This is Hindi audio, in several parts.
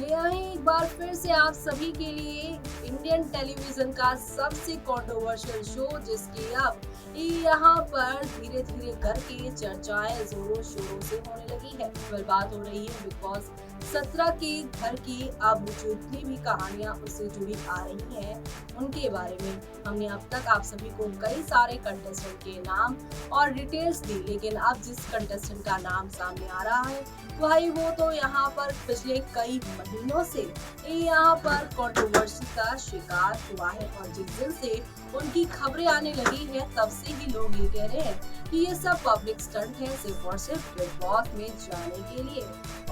ले आए एक बार फिर से आप सभी के लिए इंडियन टेलीविजन का सबसे कंट्रोवर्शियल शो, जिसकी अब यहाँ पर धीरे धीरे करके चर्चाएं जोरों शोरों से होने लगी है। बात हो रही है बिग बॉस 17 के घर की। अब जितनी भी कहानियां उससे जुड़ी आ रही हैं उनके बारे में हमने अब तक आप सभी को कई सारे कंटेस्टेंट के नाम और डिटेल्स दी, लेकिन अब जिस कंटेस्टेंट का नाम सामने आ रहा है भाई वो तो यहाँ पर पिछले कई महीनों से यहाँ पर कंट्रोवर्सी का शिकार हुआ है, और जिस दिन से उनकी खबरें आने लगी है तब से ही लोग ये कह रहे हैं कि ये सब पब्लिक स्टंट है, सिर्फ और सिर्फ बिग बॉस में जाने के लिए।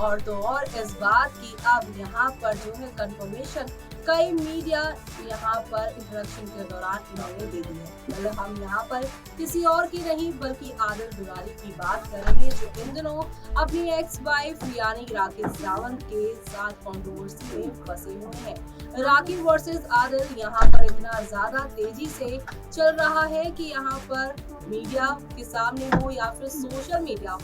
और तो और इस बात की अब यहाँ पर जो है कंफर्मेशन कई मीडिया यहाँ पर इंटरेक्शन के दौरान इन्होंने दे दी है। मतलब हम यहाँ पर किसी और की नहीं बल्कि आदिल दुरारी की बात करेंगे, जो इन दिनों अपनी एक्स वाइफ यानी राखी सावंत के साथ कंट्रोवर्सी में फंसे हुए हैं। राखी वर्सेस आदिल यहाँ पर इतना ज्यादा तेजी से चल रहा है कि यहाँ पर मीडिया के सामने हो या फिर सोशल मीडिया हो,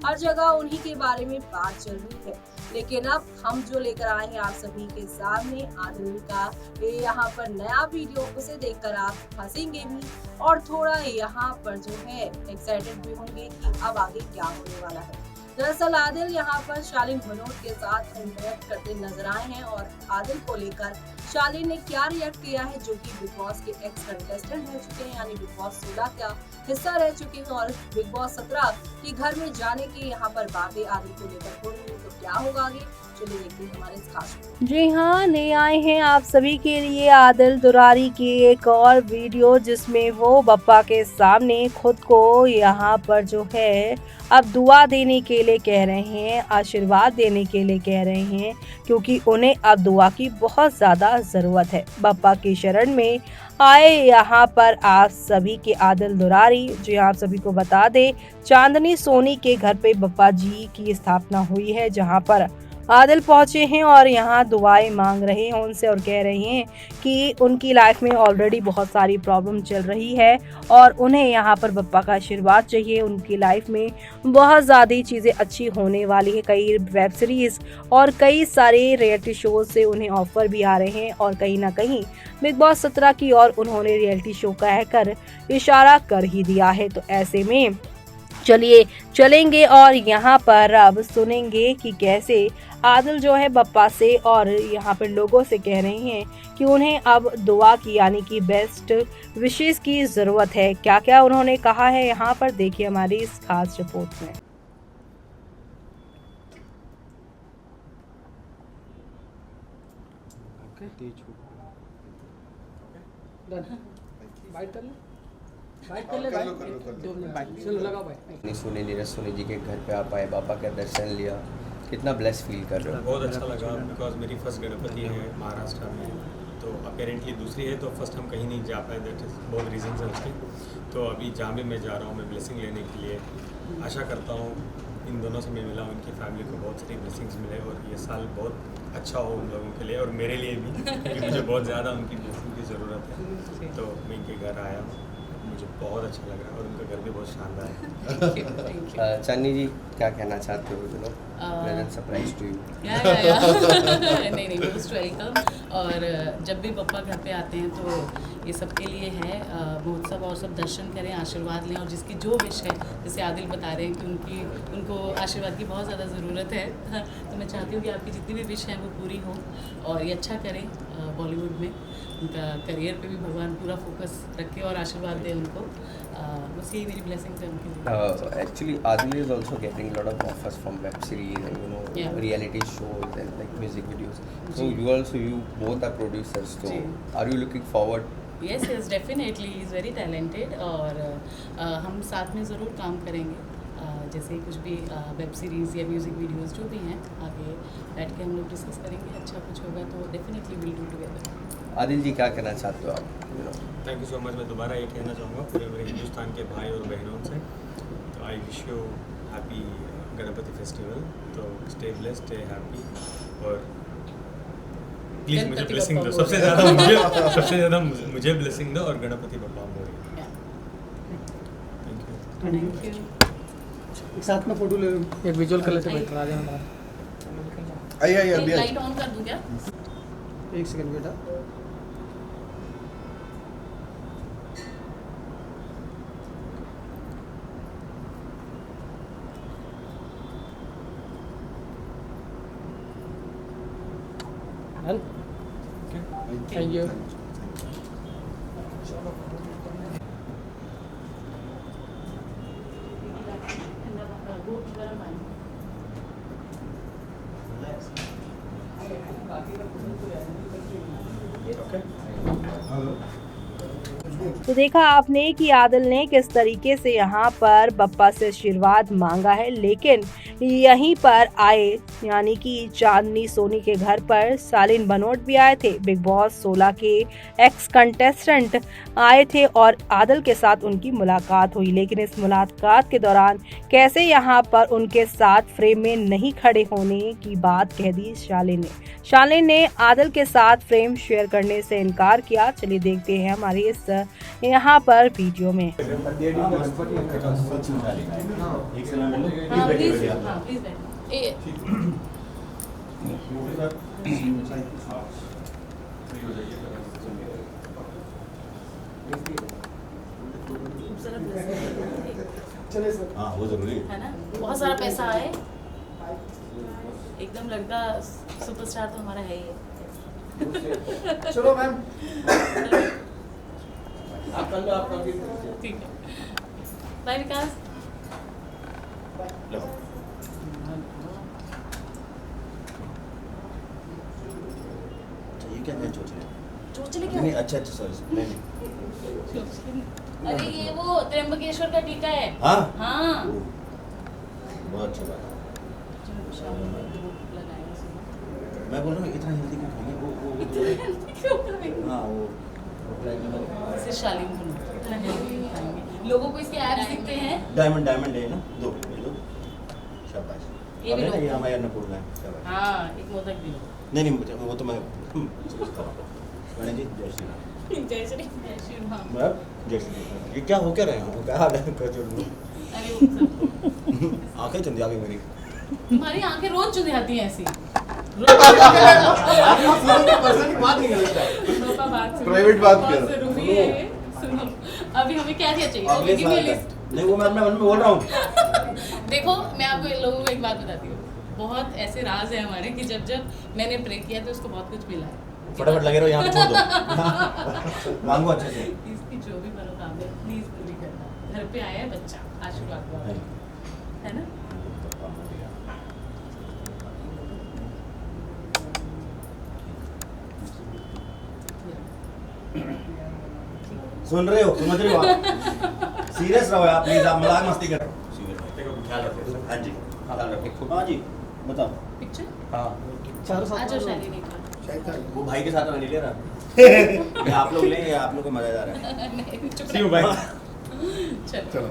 हर जगह उन्हीं के बारे में बात चल रही है। लेकिन अब हम जो लेकर आए हैं आप सभी के सामने आदिल का यहाँ पर नया वीडियो, उसे देखकर आप हंसेंगे भी और थोड़ा यहाँ पर जो है एक्साइटेड भी होंगे कि अब आगे क्या होने वाला है। दरअसल आदिल यहाँ पर शालीन भनोट के साथ इंटरेक्ट करते नजर आए हैं, और आदिल को लेकर शालीन ने क्या रिएक्ट किया है, जो कि बिग बॉस के एक्स कंटेस्टेंट रह चुके हैं यानी बिग बॉस 16 का हिस्सा रह चुके हैं, और बिग बॉस 17 के घर में जाने की यहाँ पर बातें आदिल को लेकर हो रही है। तो क्या होगा आगे, चलिए देखते हैं हमारे इस खास। जी हाँ, ले आए हैं आप सभी के लिए आदिल दुरारी की एक और वीडियो, जिसमें वो बप्पा के सामने खुद को यहाँ पर जो है अब दुआ देने के लिए कह रहे हैं, आशीर्वाद देने के लिए कह रहे हैं, क्योंकि उन्हें अब दुआ की बहुत ज़्यादा ज़रूरत है। बप्पा की शरण में आए यहाँ पर आप सभी के आदिल दुरारी, जो आप सभी को बता दे चांदनी सोनी के घर पे बप्पा जी की स्थापना हुई है, जहाँ पर आदिल पहुंचे हैं और यहाँ दुआएं मांग रहे हैं उनसे, और कह रहे हैं कि उनकी लाइफ में ऑलरेडी बहुत सारी प्रॉब्लम चल रही है और उन्हें यहाँ पर बप्पा का आशीर्वाद चाहिए। उनकी लाइफ में बहुत ज़्यादा चीज़ें अच्छी होने वाली है, कई वेब सीरीज़ और कई सारे रियलिटी शो से उन्हें ऑफर भी आ रहे हैं, और कहीं ना कहीं बिग बॉस 17 की और उन्होंने रियलिटी शो कहकर इशारा कर ही दिया है। तो ऐसे में चलिए चलेंगे और यहाँ पर अब सुनेंगे कि कैसे आदिल जो है बप्पा से और यहाँ पर लोगों से कह रहे हैं कि उन्हें अब दुआ की यानी कि बेस्ट विशेष की ज़रूरत है। क्या क्या उन्होंने कहा है यहाँ पर देखिए हमारी इस खास रिपोर्ट में। सोनी नीरज सोनी जी के घर पे आप आए, बाबा का दर्शन लिया, कितना ब्लेस फील कर रहे हो? बहुत अच्छा लगा, बिकॉज मेरी फर्स्ट गणपति है महाराष्ट्र में, तो अपेरेंटली दूसरी है, तो फर्स्ट हम कहीं नहीं जा पाए, दैट इज़ बहुत रीजन है उसके। तो अभी जहाँ भी मैं जा रहा हूँ मैं ब्लेसिंग लेने के लिए, आशा करता हूँ इन दोनों से मैं मिला हूँ, इनकी फैमिली को बहुत सारी ब्लेसिंग्स मिले और ये साल बहुत अच्छा हो उन लोगों के लिए और मेरे लिए भी, क्योंकि मुझे बहुत ज़्यादा उनकी ब्लेसिंग की ज़रूरत है। तो मैं इनके घर आया हूँ, मुझे बहुत अच्छा लग रहा है और उनका घर भी बहुत शानदार है। चांदनी जी क्या कहना चाहते हो? You know pleasant surprise to you. नहीं मोस्ट वेलकम। और जब भी पप्पा घर पे आते हैं तो ये सबके लिए है महोत्सव, और सब दर्शन करें, आशीर्वाद लें, और जिसकी जो विश है, जैसे आदिल बता रहे हैं कि उनको आशीर्वाद की बहुत ज़्यादा ज़रूरत है, तो मैं चाहती हूँ कि आपकी जितनी भी विश हैं वो पूरी हो और ये अच्छा करें बॉलीवुड में, उनका करियर पे भी भगवान पूरा फोकस रखे और आशीर्वाद दें उनको। बस यही मेरी ब्लेसिंग्स है उनके लिए। Actually, Adil is also getting a lot of offers from web series and reality shows and like music videos. So you both are producers. So are you looking forward? Yes, definitely. He is very talented और हम साथ में ज़रूर काम करेंगे। जैसे कुछ भी वेब सीरीज़ या म्यूज़िक वीडियोस जो भी हैं, आगे बैठ के हम लोग डिस्कस करेंगे। अच्छा कुछ होगा तो definitely will do together. Adil ji क्या कहना चाहते हो आप? Thank you so much. मैं दोबारा ये कहना चाहूँगा पूरे मेरे हिंदुस्तान के भाई और बहनों से, तो I wish you happy Ganpati festival. तो स्टे ब्लेस्ड, स्टे हैप्पी और प्लीज़ मुझे ब्लेसिंग दो, सबसे ज़्यादा मुझे ब्लेसिंग दो और गणपति बप्पा मोरया। Thank you. एक साथ में फोटो ले, एक विजुअल कर लेते बैठ रहा है हमारा। आइए अभी लाइट ऑन कर दूं क्या? एक सेकंड बेटा। Thank you. तो देखा आपने कि आदिल ने किस तरीके से यहाँ पर बप्पा से आशीर्वाद मांगा है, लेकिन यहीं पर आए यानी कि चांदनी सोनी के घर पर शालीन बनोट भी आए थे। बिग बॉस 16 के एक्स कंटेस्टेंट आए थे और आदिल के साथ उनकी मुलाकात हुई, लेकिन इस मुलाकात के दौरान कैसे यहाँ पर उनके साथ फ्रेम में नहीं खड़े होने की बात कह दी शालीन ने। शालीन ने आदिल के साथ फ्रेम शेयर करने से इनकार किया। चलिए देखते हैं हमारी इस यहाँ पर वीडियो में। हाँ प्लीज, हाँ प्लीज हाँ वो जरूरी है ना। बहुत सारा पैसा आए, एकदम लगता सुपरस्टार तो हमारा है ही। चलो मैम। ठीक है, बाय विकास। ये क्या है चोचले? चोचले क्या? नहीं अच्छा सॉरी नहीं। अरे ये वो त्र्यंबकेश्वर का टीका है। हाँ हाँ। बहुत अच्छा बात। मैं बोल रहा हूँ इतना हेल्दी क्यों खाएंगे? वो हाँ वो इसे शालीन बनोट इतना हेल्दी नहीं खाएंगे। लोगों को इसके एब्स दिखते हैं। डायमंड है ना, दो ये लो शाबाश। ये भी लो। ये हमारे अन्नपूर्णा है, शाबाश। हाँ एक मोदक भी लो। नहीं वो तो मैं गणेश जी जय श्री राम। जय श्री राम। जय श्री राम। ये क्या हो क्या रहे हैं? क्या हाल है? अरे वो सब आंखें चंदी आ गई मेरी। तुम्हारी आंखें रोज चुन जाती हैं ऐसी। प्राइवेट बात कर। जरूरी है ये। सुनो, अभी हमें क्या चाहिए? अगले गिव मी साल लिस्ट। का। नहीं वो मैं अपने मन में बोल रहा हूँ। देखो मैं आपको लोगों को एक बात बताती हूँ, बहुत ऐसे राज है हमारे कि जब मैंने प्रे किया तो उसको बहुत कुछ मिला है। फटाफट लगे रहो यहाँ पे, छोड़ दो। मांगो अच्छे से। इसकी जो भी मनोकामना प्लीज पूरी करना। घर पे आया है बच्चा, आशीर्वाद दो, है ना। सुन रहे हो, समझ रहे हो आप? सीरियस रहो आप प्लीज, आप मजाक मस्ती कर रहे हो। ख्याल रखो। हाँ जी ख्याल रखो। हाँ जी बताओ। पिक्चर हाँ आ जाओ शादी नहीं कर। वो भाई के साथ मैं नहीं ले रहा। ये आप लोग लें, आप लोग को मजा आ रहा है। नहीं चुप See you, bye. चलो।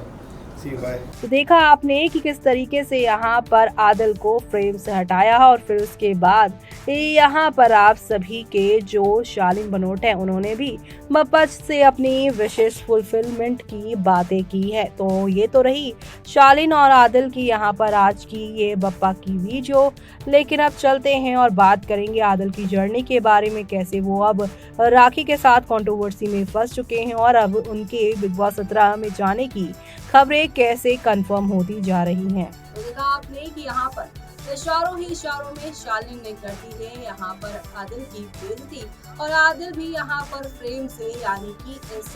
सी बाय। तो देखा आपने कि किस तरीके से यहाँ पर आदिल को फ्रेम से हटाया और फिर उसके बाद यहाँ पर आप सभी के जो शालीन बनोट हैं उन्होंने भी बप्पा से अपनी विशेष फुलफिलमेंट की बातें की है। तो ये तो रही शालीन और आदिल की यहाँ पर आज की ये बप्पा की वीडियो, लेकिन अब चलते हैं और बात करेंगे आदिल की जर्नी के बारे में, कैसे वो अब राखी के साथ कंट्रोवर्सी में फंस चुके हैं और अब उनके बिग बॉस 17 में जाने की खबरें कैसे कंफर्म होती जा रही हैं। तो देखा आपने कि यहाँ पर इशारों ही इशारों में शालीन ने कर दी है यहाँ पर आदिल की बेइज्जती, और आदिल भी यहाँ पर फ्रेम से यानी कि इस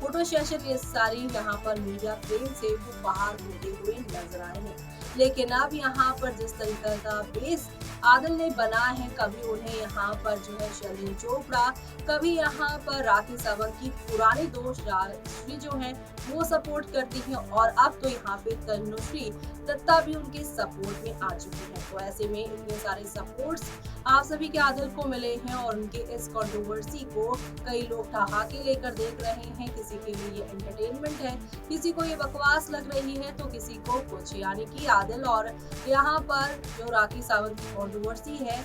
फोटो सेशन ये सारी यहाँ पर मीडिया फ्रेम से वो बाहर होते हुए नजर आए हैं। लेकिन अब यहाँ पर जिस तरीके का बेस आदिल ने बना है, कभी उन्हें यहाँ पर जो है शर्लिन चोपड़ा, कभी यहाँ पर राखी सावंत की पुरानी दोस्त राजश्री जो है वो सपोर्ट करती है, और अब तो यहाँ पे तनुश्री दत्ता भी उनके सपोर्ट में आ चुकी है। तो ऐसे में इतने सारे सपोर्ट्स आप सभी के आदिल को मिले हैं और उनके इस कंट्रोवर्सी को कई लोग ठहाके लेकर देख रहे हैं। किसी के लिए ये एंटरटेनमेंट है, किसी को ये बकवास लग रही है, तो किसी को कुछ, यानी कि आदिल और यहाँ पर जो राखी सावंत की कंट्रोवर्सी है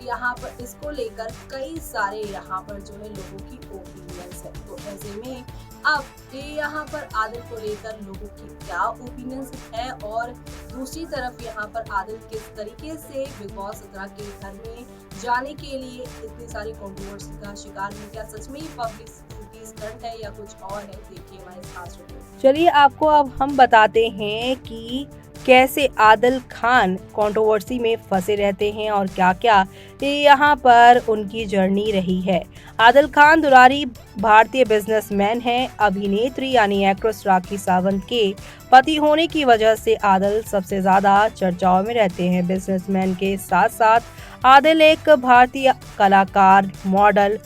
यहाँ पर इसको लेकर कई सारे यहाँ पर जो है लोगों की ओपिनियंस है। तो ऐसे में अब ये यहाँ पर आदिल को लेकर लोगों की क्या ओपिनियंस है और दूसरी तरफ यहाँ पर आदिल किस तरीके से बिग बॉस 17 के घर में जाने के लिए इतनी सारी कंट्रोवर्सी का शिकार है, क्या सच में पब्लिसिटी स्टंट है या कुछ और है, देखिए हमारे इस खास रिपोर्ट। चलिए आपको अब हम बताते हैं कि कैसे आदिल खान कंट्रोवर्सी में फंसे रहते हैं और क्या क्या यहाँ पर उनकी जर्नी रही है। आदिल खान दुरारी भारतीय बिजनेसमैन हैं। अभिनेत्री यानी एक्ट्रेस राखी सावंत के पति होने की वजह से आदिल सबसे ज्यादा चर्चाओं में रहते हैं। बिजनेसमैन के साथ साथ आदिल एक भारतीय कलाकार, मॉडल,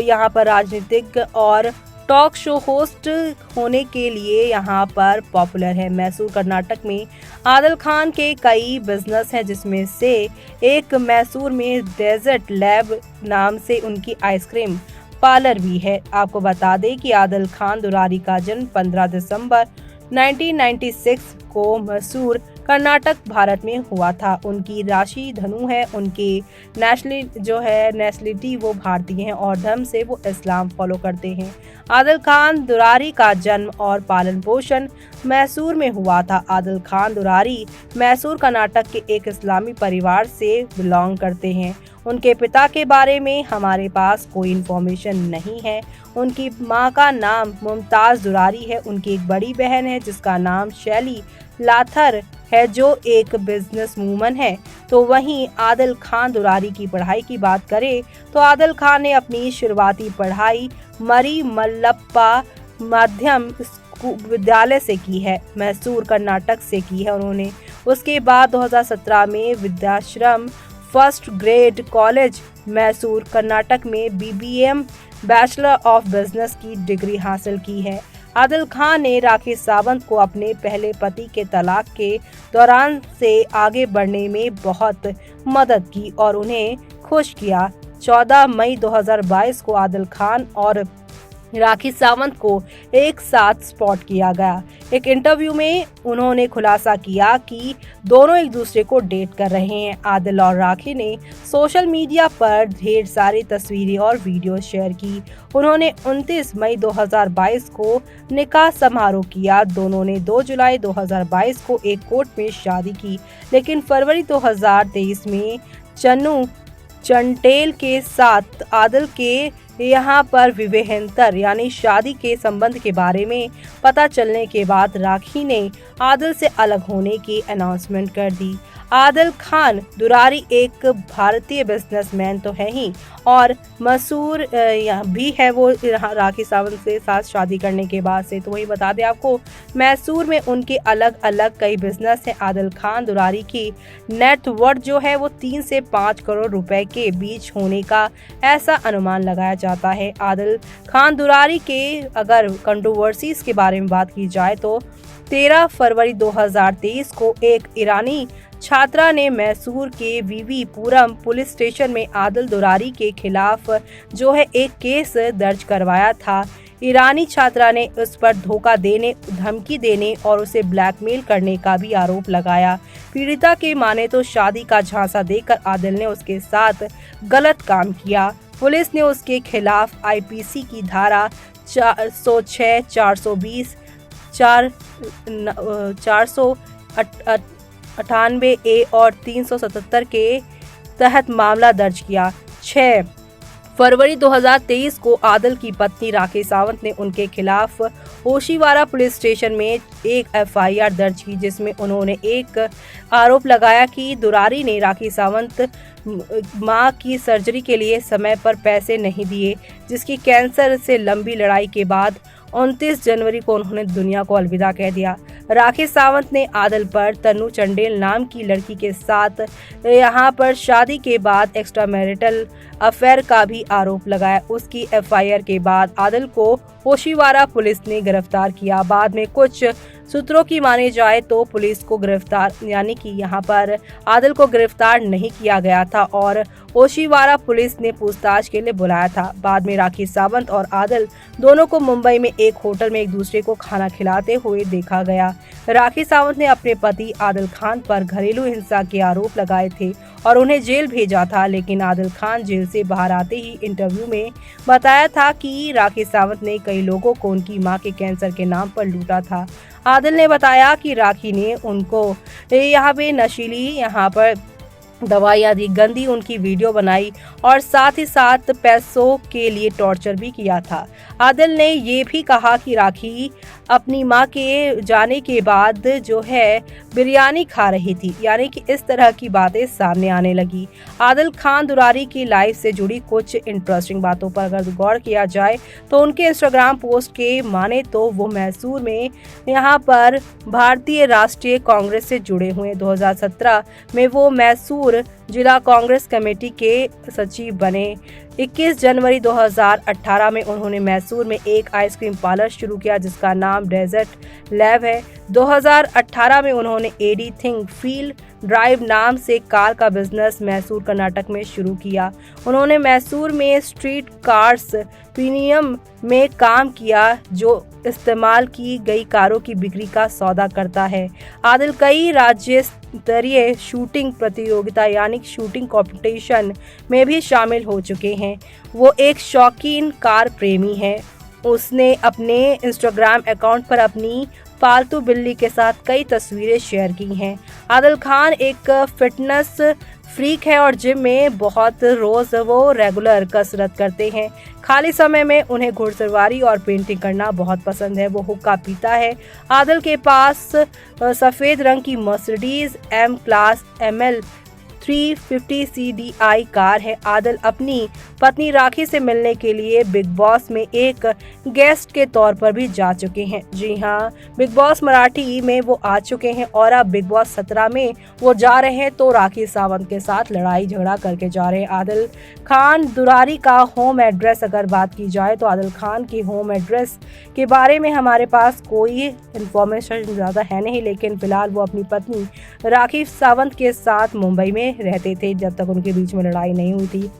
यहाँ पर राजनीतिक और टॉक शो होस्ट होने के लिए यहाँ पर पॉपुलर है। मैसूर कर्नाटक में आदिल खान के कई बिजनेस हैं, जिसमें से एक मैसूर में डेजर्ट लैब नाम से उनकी आइसक्रीम पार्लर भी है। आपको बता दें कि आदिल खान दुरारी का जन्म 15 दिसंबर 1996 को मैसूर कर्नाटक भारत में हुआ था। उनकी राशि धनु है। उनकी नेशनलिटी वो भारतीय हैं और धर्म से वो इस्लाम फॉलो करते हैं। आदिल खान दुरारी का जन्म और पालन पोषण मैसूर में हुआ था। आदिल खान दुरारी मैसूर कर्नाटक के एक इस्लामी परिवार से बिलोंग करते हैं। उनके पिता के बारे में हमारे पास कोई इन्फॉर्मेशन नहीं है। उनकी मां का नाम मुमताज दुरारी है। उनकी एक बड़ी बहन है जिसका नाम शैली लाथर है, जो एक बिजनेस वूमन है। तो वहीं आदिल खान दुरारी की पढ़ाई की बात करें तो आदिल खान ने अपनी शुरुआती पढ़ाई मरी मल्लप्पा माध्यम विद्यालय से की है, मैसूर कर्नाटक से की है उन्होंने। उसके बाद 2017 में Vidyashram first grade college Mysore Karnataka में BBM बैचलर ऑफ बिजनेस की डिग्री हासिल की है। आदिल खान ने राखी सावंत को अपने पहले पति के तलाक के दौरान से आगे बढ़ने में बहुत मदद की और उन्हें खुश किया। 14 मई 2022 को आदिल खान और राखी सावंत को एक साथ स्पॉट किया गया। एक इंटरव्यू में उन्होंने खुलासा किया कि दोनों एक दूसरे को डेट कर रहे हैं। आदिल और राखी ने सोशल मीडिया पर ढेर सारी तस्वीरें और वीडियो शेयर की। उन्होंने 29 मई 2022 को निकाह समारोह किया। दोनों ने 2 जुलाई 2022 को एक कोर्ट में शादी की, लेकिन फरवरी 2023 में चन्नू चंटेल के साथ आदिल के यहाँ पर विवाहेतर यानी शादी के संबंध के बारे में पता चलने के बाद राखी ने आदिल से अलग होने की अनाउंसमेंट कर दी। आदिल खान दुरारी एक भारतीय बिजनेसमैन तो है ही और मशहूर भी है वो राखी सावंत से साथ शादी करने के बाद से। तो वही बता दें आपको, मैसूर में उनके अलग अलग कई बिजनेस हैं। आदिल खान दुरारी की नेटवर्थ जो है वो 3 से 5 करोड़ रुपए के बीच होने का ऐसा अनुमान लगाया जाता है। आदिल खान दुरारी के अगर कंट्रोवर्सीज के बारे में बात की जाए तो 13 फरवरी 2023 को एक ईरानी छात्रा ने मैसूर के वीवी पुरम पुलिस स्टेशन में आदिल दुरारी के खिलाफ जो है एक केस दर्ज करवाया था। ईरानी छात्रा ने उस पर धोखा देने, धमकी देने और उसे ब्लैकमेल करने का भी आरोप लगाया। पीड़िता के माने तो शादी का झांसा देकर आदिल ने उसके साथ गलत काम किया। पुलिस ने उसके खिलाफ IPC की धारा 406, 420, 498A और 377 के तहत मामला दर्ज किया। 6 फरवरी 2023 को आदिल की पत्नी राखी सावंत ने उनके खिलाफ ओशीवारा पुलिस स्टेशन में एक FIR दर्ज की, जिसमें उन्होंने एक आरोप लगाया कि दुरारी ने राखी सावंत मां की सर्जरी के लिए समय पर पैसे नहीं दिए, जिसकी कैंसर से लंबी लड़ाई के बाद 29 जनवरी को उन्होंने दुनिया को अलविदा कह दिया। राखी सावंत ने आदिल पर तन्नू चंडेल नाम की लड़की के साथ यहाँ पर शादी के बाद एक्स्ट्रा मैरिटल अफेयर का भी आरोप लगाया। उसकी FIR के बाद आदिल को ओशीवारा पुलिस ने गिरफ्तार किया। बाद में कुछ सूत्रों की माने जाए तो पुलिस को गिरफ्तार यानी कि यहाँ पर आदिल को गिरफ्तार नहीं किया गया था और ओशीवारा पुलिस ने पूछताछ के लिए बुलाया था। बाद में राखी सावंत और आदिल दोनों को मुंबई में एक होटल में एक दूसरे को खाना खिलाते हुए देखा गया। राखी सावंत ने अपने पति आदिल खान पर घरेलू हिंसा के आरोप लगाए थे और उन्हें जेल भेजा था, लेकिन आदिल खान जेल से बाहर आते ही इंटरव्यू में बताया था कि राखी सावंत ने कई लोगों को उनकी मां के कैंसर के नाम पर लूटा था। आदिल ने बताया कि राखी ने उनको यहाँ पे नशीली यहाँ पर दवाइयाँ दी, गंदी उनकी वीडियो बनाई और साथ ही साथ पैसों के लिए टॉर्चर भी किया था। आदिल ने ये भी कहा कि राखी अपनी मां के जाने के बाद जो है बिरयानी खा रही थी, यानी कि इस तरह की बातें सामने आने लगी। आदिल खान दुरारी की लाइफ से जुड़ी कुछ इंटरेस्टिंग बातों पर अगर गौर किया जाए तो उनके इंस्टाग्राम पोस्ट के माने तो वो मैसूर में यहाँ पर भारतीय राष्ट्रीय कांग्रेस से जुड़े हुए। 2017 में वो मैसूर जिला कांग्रेस कमेटी के सचिव बने। 21 जनवरी 2018 में उन्होंने मैसूर में एक आइसक्रीम पार्लर शुरू किया जिसका नाम डेजर्ट लैब है। 2018 में उन्होंने एडी थिंक फील ड्राइव नाम से कार का बिजनेस मैसूर कर्नाटक में शुरू किया। उन्होंने मैसूर में स्ट्रीट कार्स प्रीमियम में काम किया जो इस्तेमाल की गई कारों की बिक्री का सौदा करता है। आदिल कई राज्य स्तरीय शूटिंग प्रतियोगिता यानी शूटिंग कंपटीशन में भी शामिल हो चुके हैं। वो एक शौकीन कार प्रेमी है। उसने अपने इंस्टाग्राम अकाउंट पर अपनी पालतू बिल्ली के साथ कई तस्वीरें शेयर की हैं। आदिल खान एक फिटनेस फ्रीक है और जिम में बहुत रोज वो रेगुलर कसरत करते हैं। खाली समय में उन्हें घुड़सवारी और पेंटिंग करना बहुत पसंद है। वो हुक्का पीता है। आदिल के पास सफ़ेद रंग की Mercedes M class ML 350 CDI car है। आदिल अपनी पत्नी राखी से मिलने के लिए बिग बॉस में एक गेस्ट के तौर पर भी जा चुके हैं। जी हाँ, बिग बॉस मराठी में वो आ चुके हैं और अब बिग बॉस 17 में वो जा रहे हैं तो राखी सावंत के साथ लड़ाई झगड़ा करके जा रहे हैं। आदिल खान दुरारी का होम एड्रेस अगर बात की जाए तो आदिल खान की होम एड्रेस के बारे में हमारे पास कोई इन्फॉर्मेशन ज़्यादा है नहीं, लेकिन फिलहाल वो अपनी पत्नी राखी सावंत के साथ मुंबई में रहते थे जब तक उनके बीच में लड़ाई नहीं हुई थी।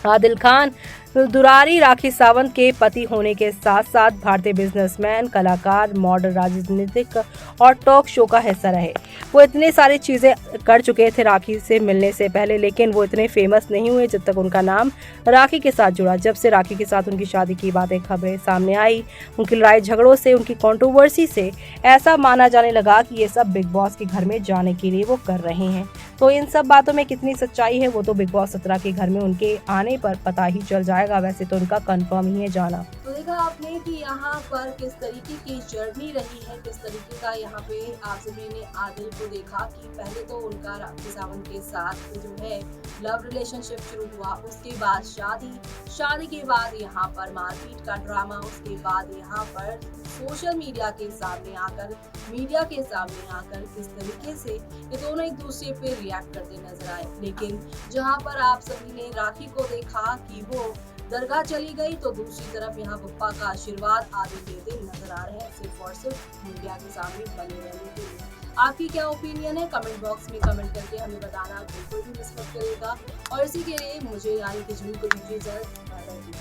आदिल खान दुरारी राखी सावंत के पति होने के साथ साथ भारतीय बिजनेसमैन, कलाकार, मॉडल, राजनीतिक और टॉक शो का हिस्सा रहे। वो इतनी सारी चीज़ें कर चुके थे राखी से मिलने से पहले, लेकिन वो इतने फेमस नहीं हुए जब तक उनका नाम राखी के साथ जुड़ा। जब से राखी के साथ उनकी शादी की बातें खबरें सामने आई, उनकी लड़ाई झगड़ों से, उनकी कंट्रोवर्सी से ऐसा माना जाने लगा कि ये सब बिग बॉस के घर में जाने के लिए वो कर रहे हैं। तो इन सब बातों में कितनी सच्चाई है वो तो बिग बॉस 17 के घर में उनके आने पर पता ही चल जाएगा। वैसे तो उनका कंफर्म ही है जाना। तो देखा आपने कि यहाँ पर किस तरीके की जर्नी रही है, किस तरीके का यहाँ पे आप सभी ने आदिल को देखा कि पहले तो उनका राखी सावंत के साथ जो है लव रिलेशनशिप शुरू हुआ, उसके बाद शादी के बाद यहाँ पर मारपीट का ड्रामा, उसके बाद यहाँ पर सोशल मीडिया के सामने आकर किस तरीके से ये दोनों एक दूसरे पे रिएक्ट करते नजर आए। लेकिन जहाँ पर आप सभी ने राखी को देखा कि वो दरगाह चली गई, तो दूसरी तरफ यहाँ पप्पा का आशीर्वाद आदिल देते नजर आ रहे हैं सिर्फ और सिर्फ मीडिया के सामने बने रहने के लिए। आपकी क्या ओपिनियन है कमेंट बॉक्स में कमेंट करके हमें बताना बिल्कुल भी मिस मत करिएगा। और इसी के लिए मुझे यानी कि को दीजिए इजाजत।